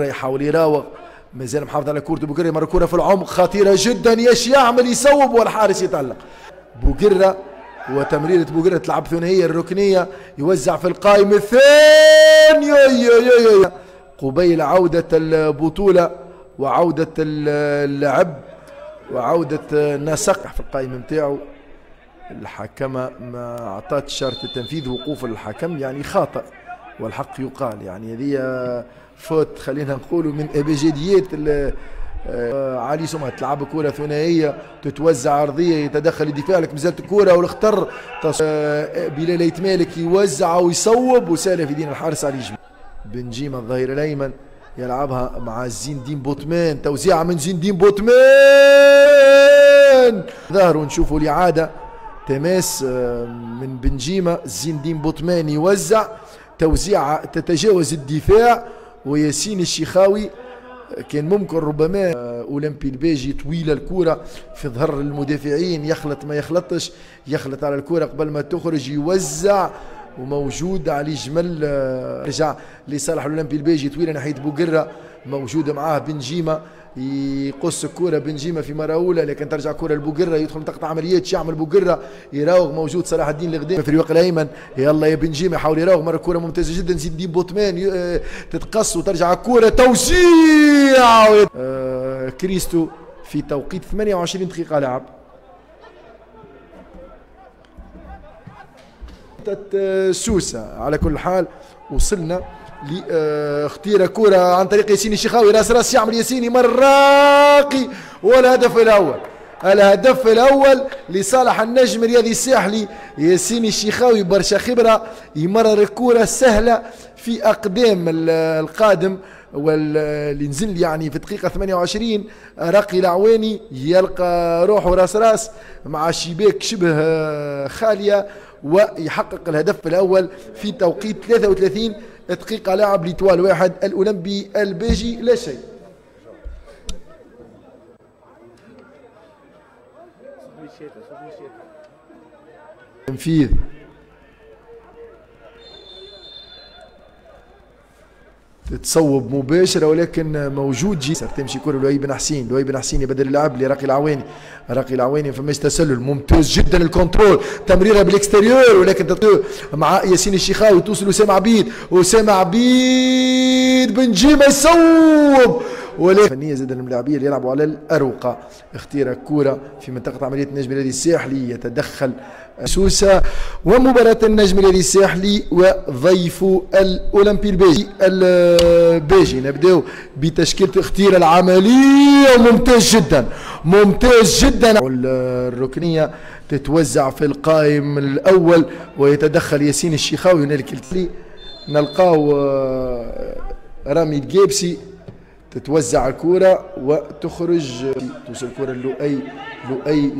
يحاول يراوغ، مازال محافظ على كورته. بوقرة مر كرة في العمق خطيرة جدا، ياش يعمل؟ يصوب والحارس يتألق. بوقرة وتمريرة بوقرة تلعب ثنائية الركنية، يوزع في القائم الثاني قبيل عودة البطولة وعودة اللعب وعودة النسق في القائم نتاعو. الحكمة ما أعطت شرط التنفيذ، وقوف الحكم يعني خاطئ والحق يقال، يعني هذه فوت خلينا نقولوا من ابجديات علي سمعة. تلعب كرة ثنائية تتوزع أرضية، يتدخل الدفاع لك مازالت الكرة والاختر بلال يتمالك يوزع ويصوب وسالة في دين الحارس علي جميل. بنجيمة الظهير الأيمن يلعبها مع زين الدين بوتمان، توزيعة من زين الدين بوتمان ظهر، ونشوفوا الإعادة تماس من بنجيمة. زين الدين بوتمان يوزع توزيعة تتجاوز الدفاع، وياسين الشيخاوي كان ممكن ربما أولمبي الباجي طويلة الكرة في ظهر المدافعين، يخلط ما يخلطش، يخلط على الكرة قبل ما تخرج يوزع، وموجود علي جمل رجع لصالح الأولمبي الباجي طويلة ناحية بوقرة، موجودة معاه بنجيمة يقص الكرة بنجيمة في مرة أولى، لكن ترجع كرة لبوقرة يدخل تقطع عمليات. يعمل بوقرة يراوغ، موجود صلاح الدين الغديم في الرواق الأيمن، يلا يا بنجيمة يحاول يراوغ مرة كرة ممتازة جدا. زين الدين بوتمان تتقص وترجع الكرة توزيع كريستو في توقيت 28 دقيقة لعب. سوسة على كل حال وصلنا لاختيار كرة عن طريق ياسين الشيخاوي، راس يعمل ياسين يمر راقي، والهدف الأول. الهدف الأول لصالح النجم الرياضي الساحلي ياسين الشيخاوي، برشا خبرة، يمرر الكرة سهلة في أقدام القادم واللي نزل يعني في دقيقة 28. راقي العواني يلقى روحه راس مع شباك شبه خالية ويحقق الهدف الأول في توقيت 33 دقيقة لعب لتوال واحد. الأولمبي الباجي لا شيء. تنفيذ تتصوب مباشرة، ولكن موجود جيسر. تمشي كرة لؤي بن حسين، لؤي بن حسين يبدل اللعب لراقي العواني، راقي العواني فماش تسلل ممتاز جدا الكنترول، تمريرة بالاكستريور، ولكن مع ياسين الشيخاوي توصل وسام عبيد، وسام عبيد بنجيمة يصوب، ولكن فنية زاد الملاعبية اللي يلعبوا على الأروقة. اختيار كرة في منطقة عملية النجم الرياضي الساحلي، يتدخل سوسة، ومباراة النجم الرياضي الساحلي وضيفه الأولمبي الباجي. نبداو بتشكيلة اختيار العملية، ممتاز جدا ممتاز جدا. الركنية تتوزع في القائم الأول ويتدخل ياسين الشيخاوي. هنالك نلقاو رامي الجيبسي، تتوزع الكرة وتخرج، توصل الكرة لؤي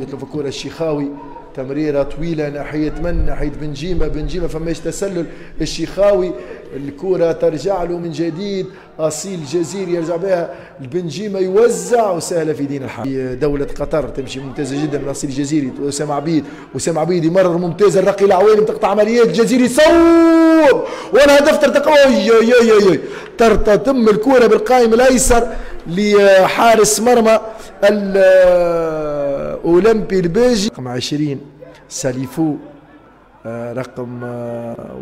يطلب الكرة الشيخاوي، تمريرة طويلة ناحية من؟ ناحية بنجيمة فماش تسلل. الشيخاوي الكرة ترجع له من جديد، أصيل جزيري يرجع بها البنجيمة يوزع، وسهلة في دين الحال. دولة قطر تمشي ممتازة جدا من أصيل جزيري، وسام عبيد يمرر ممتاز، الرقي العواني تقطع عمليات، جزيري صوب والهدف ترتطم الكرة بالقائم الأيسر لحارس مرمى الأولمبي الباجي. رقم 20 ساليفو، رقم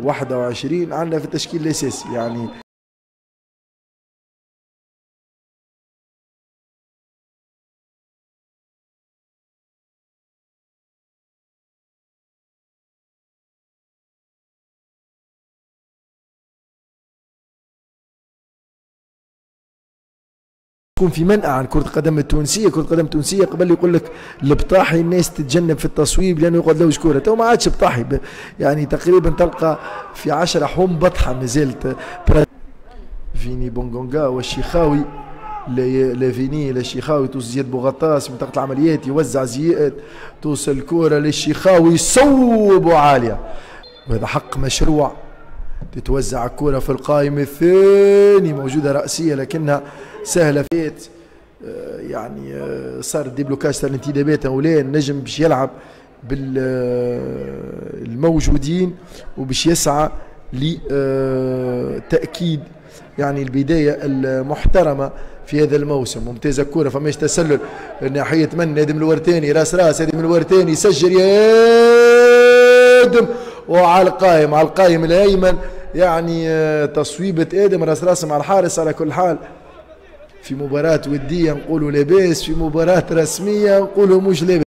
21 عندنا في التشكيل الأساسي. يعني تكون في منأى عن كرة القدم التونسية. كرة القدم التونسية قبل يقول لك البطاحي الناس تتجنب في التصويب لأنه يقعد لوج كرة، تو ما عادش بطاحي، يعني تقريبا تلقى في 10 حوم بطحة مازالت. فيني بونغونغا والشيخاوي، لا فيني لا الشيخاوي، توصل زياد بوغطاس منطقة العمليات يوزع زياد، توصل الكرة للشيخاوي يصوب عالية، وهذا حق مشروع. تتوزع الكرة في القائم الثاني، موجودة رأسية لكنها سهلة فيت، يعني صار ديبلوكاج، صار الانتدابات ولا النجم باش يلعب بالموجودين وباش يسعى لتأكيد يعني البداية المحترمة في هذا الموسم. ممتازة الكرة، فماش تسلل ناحية من ادم الورتاني، راس ادم الورتاني يسجل يا ادم، وعلى القائم، على القائم الايمن، يعني تصويبة ادم راس مع الحارس. على كل حال في مباراة ودية نقولوا لاباس، في مباراة رسمية نقولوا مش لاباس.